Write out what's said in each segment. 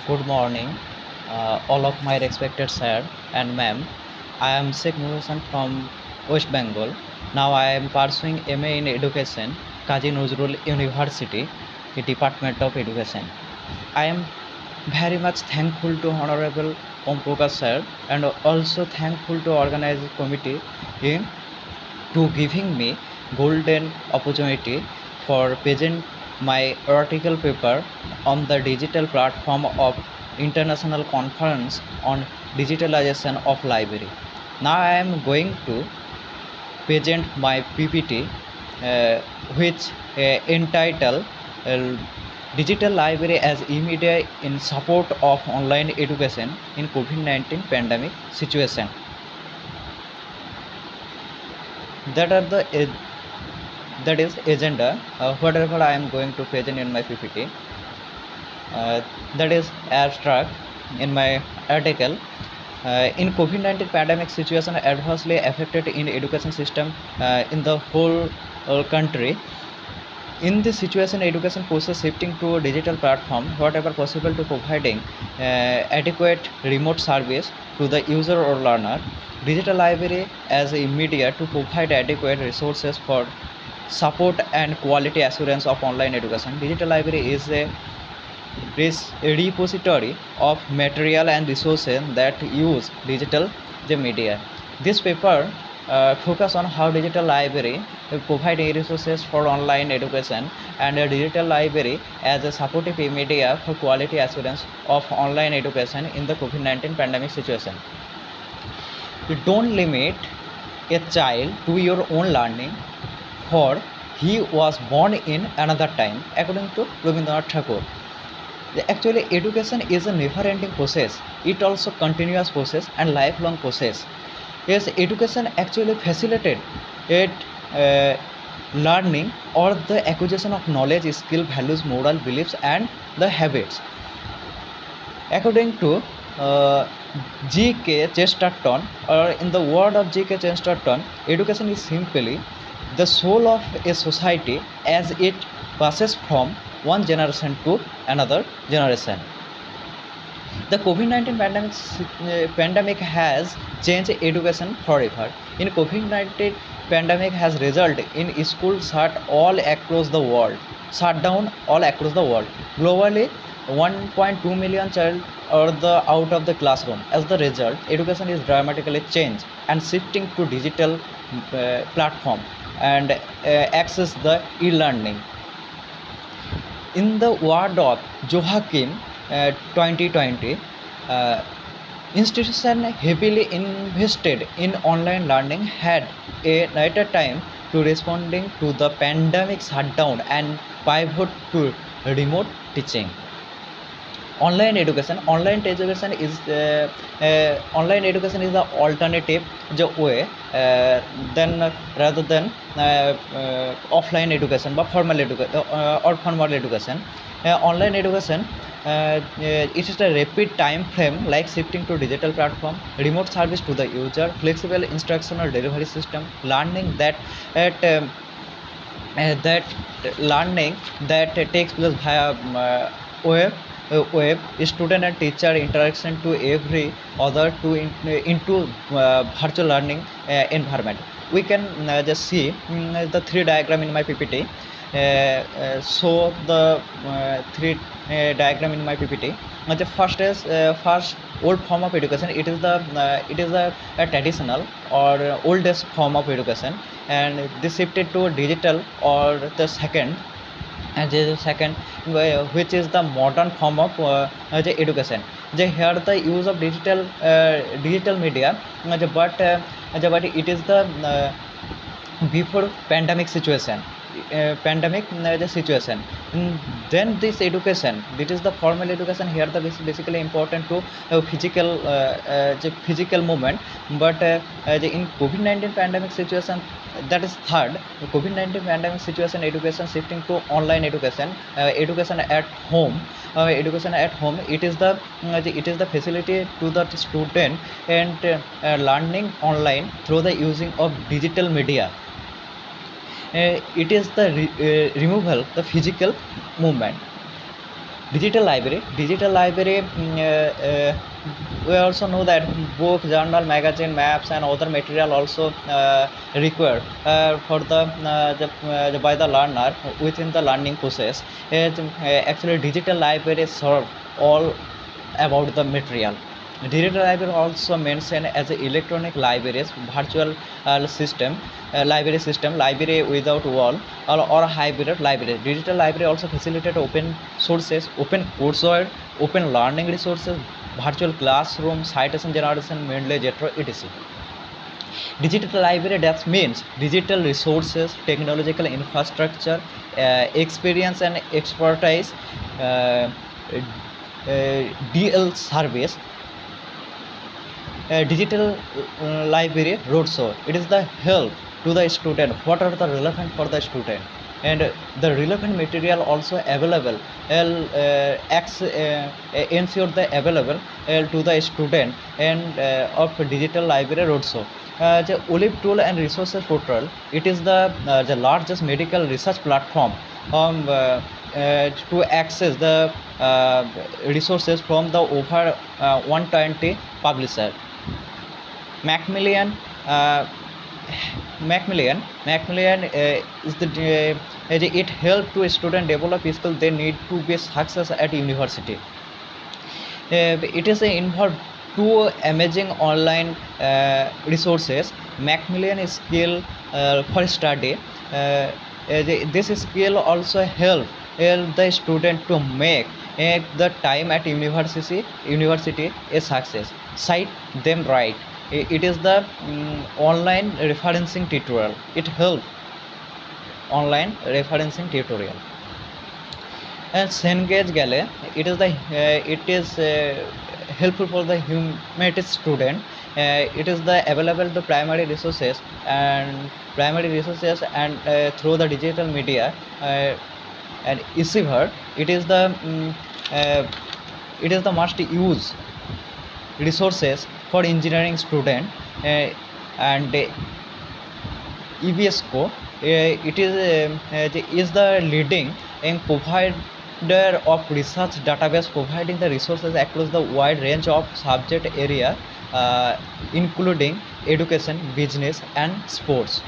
Good morning, all of my respected sir and ma'am. I am Sheikh Muhsin from West Bengal. Now I am pursuing MA in Education, Kazi Nazrul University, the Department of Education. I am very much thankful to Honorable Pombhurna sir and also thankful to Organized Committee in to giving me golden opportunity for present my article paper on the digital platform of international conference on digitalization of library. Now I am going to present my PPT, which entitled uh, digital library as immediate in support of online education in COVID-19 pandemic situation. That are the that is agenda, whatever I am going to present in my PPT. That is abstract in my article. In COVID-19 pandemic situation adversely affected in education system in the whole country. In this situation, education process shifting to a digital platform, whatever possible to providing adequate remote service to the user or learner. Digital library as a media to provide adequate resources for support and quality assurance of online education. Digital library is a repository of material and resources that use digital media. This paper focus on how digital library provide resources for online education and a digital library as a supportive media for quality assurance of online education in the COVID-19 pandemic situation. You don't limit a child to your own learning, for he was born in another time, according to Rabindranath Tagore. Actually, education is a never-ending process. It also continuous process and lifelong process. Yes, education actually facilitated it learning or the acquisition of knowledge, skill, values, moral beliefs, and the habits. According to uh, G.K. Chesterton, or in the word of G.K. Chesterton, education is simply the soul of a society as it passes from one generation to another generation. The COVID-19 pandemic has changed education forever. In COVID-19 pandemic has resulted in schools shut down all across the world. Globally, 1.2 million children are out of the classroom. As the result, education is dramatically changed and shifting to digital platform and access the e-learning. In the word of Joachim 2020, uh, institution heavily invested in online learning had a later time to responding to the pandemic shutdown and pivot to remote teaching. Online education is the alternative way then rather than offline education but formal education or formal education. Online education it is a rapid time frame like shifting to digital platform, remote service to the user, flexible instructional delivery system, learning that learning that takes place via web, student and teacher interaction to every other to into virtual learning environment. We can just see the three diagram in my PPT. So the three diagram in my PPT. The first is first old form of education. It is a traditional or oldest form of education, and this shifted to digital or the second, and the second which is the modern form of the education. Here the use of digital media, but it is the before pandemic situation, the situation. Then this education, it is the formal education. Here the basically important to the physical movement, but in COVID-19 pandemic situation, that is third. The COVID-19 pandemic situation, education shifting to online education, education at home. Education at home, it is the facility to the student and learning online through the using of digital media. It is the removal the physical movement. We also know that book, journal, magazine, maps, and other material also required for by the learner within the learning process. Actually, digital library serve all about the material. Digital library also mentioned as a electronic libraries, virtual library system, library without wall, or hybrid library. Digital library also facilitate open sources, open courseware, open learning resources, virtual classroom, citation generation, Mendeley, etc. Digital library, that means digital resources, technological infrastructure, experience and expertise, uh, DL service. Digital library roadshow, it is the help to the student, what are the relevant for the student, and the relevant material also available, ensure the available to the student, and of digital library roadshow. The Olive tool and resources portal, it is the largest medical research platform to access the resources from the over 120 publisher. Macmillan uh, Macmillan is it help to student develop skill they need to be success at university. It is involved two amazing online resources. Macmillan is skill for study. This skill also help the student to make the time at university a success. Cite them right. It is the online referencing tutorial. It helps online referencing tutorial. And Cengage Gale, it is helpful for the humanities student. It is the available the primary resources and through the digital media and receiver. Uh, it is the must use resources for engineering student, and EBSCO, is the leading and provider of research database, providing the resources across the wide range of subject area, including education, business, and sports.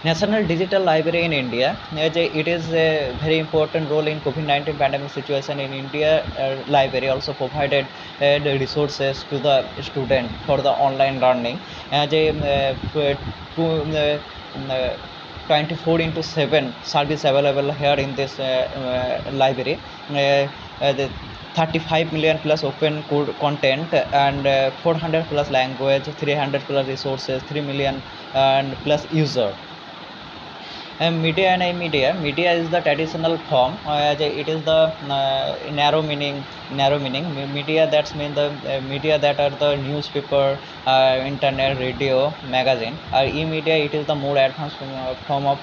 National Digital Library in India, it is a very important role in COVID-19 pandemic situation in India. Library also provided the resources to the student for the online learning. To, 24/7 service available here in this library. The 35 million plus open code content, and 400 plus language, 300 plus resources, 3 million and plus user. And media is the traditional form. It is the narrow meaning media, that's mean the media that are the newspaper, internet, radio, magazine. E-media, it is the more advanced form of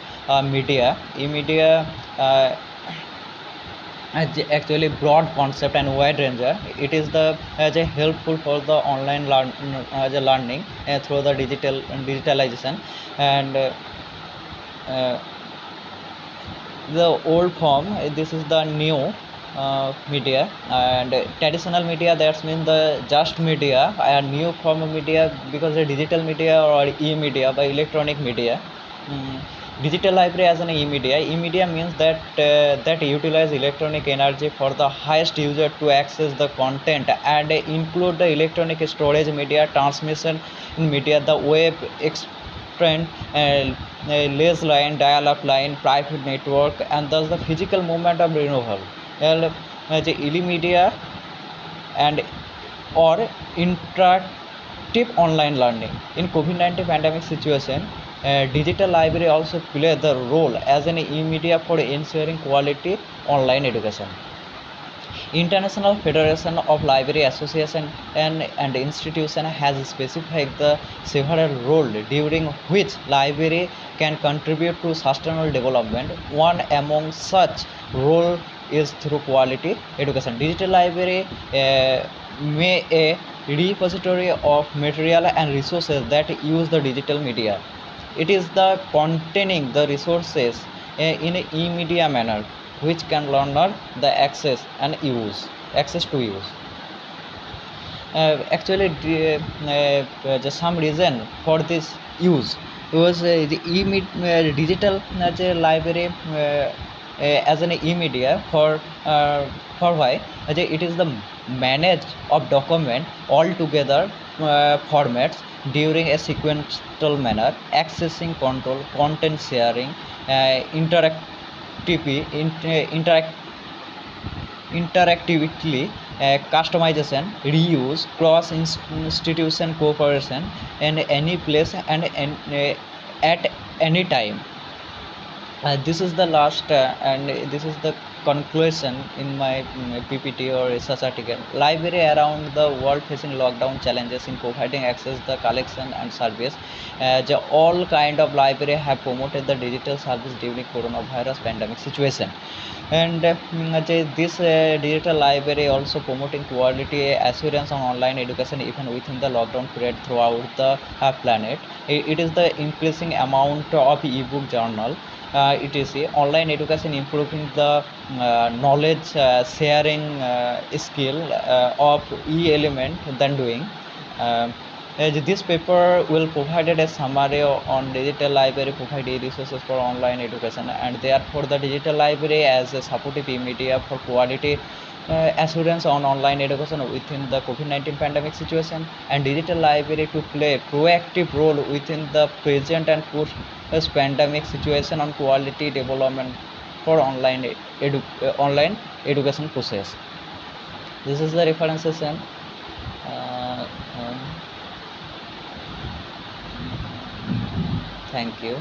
media. E-media actually broad concept and wide range. It is the helpful for the online learning through the digitalization. And the old form, this is the new media. And traditional media, that's mean the just media, and new form of media because the digital media or e-media by electronic media. Digital library as an e-media. E-media means that that utilize electronic energy for the highest user to access the content, and include the electronic storage media, transmission media, the web extent, lace line, dial-up line, private network, and thus the physical movement of renewal. The e-media and or interactive online learning. In COVID-19 pandemic situation, digital library also play the role as an e-media for ensuring quality online education. International Federation of Library Association and institution has specified the several role during which library can contribute to sustainable development. One among such role is through quality education. Digital library may a repository of material and resources that use the digital media. It is the containing the resources in a e-media manner which can learner the access to use. Actually, the some reason for this use was the digital library as an e-media for why it is the manage of document all together formats during a sequential manner, accessing control, content sharing, interactivity, customization, reuse, cross institution cooperation, and any place and at any time. This is the last and this is the conclusion in my PPT or research article. Library around the world facing lockdown challenges in providing access the collection and service. All kind of library have promoted the digital service during coronavirus pandemic situation. And this digital library also promoting quality assurance on online education even within the lockdown period throughout the planet. It is the increasing amount of ebook journal, etc. Online education improving the knowledge sharing skill of e-element than doing. This paper will provided a summary on digital library provide resources for online education, and therefore the digital library as a supportive media for quality assurance on online education within the COVID-19 pandemic situation, and digital library to play proactive role within the present and post-pandemic situation on quality development for online education process. This is the reference session. Thank you.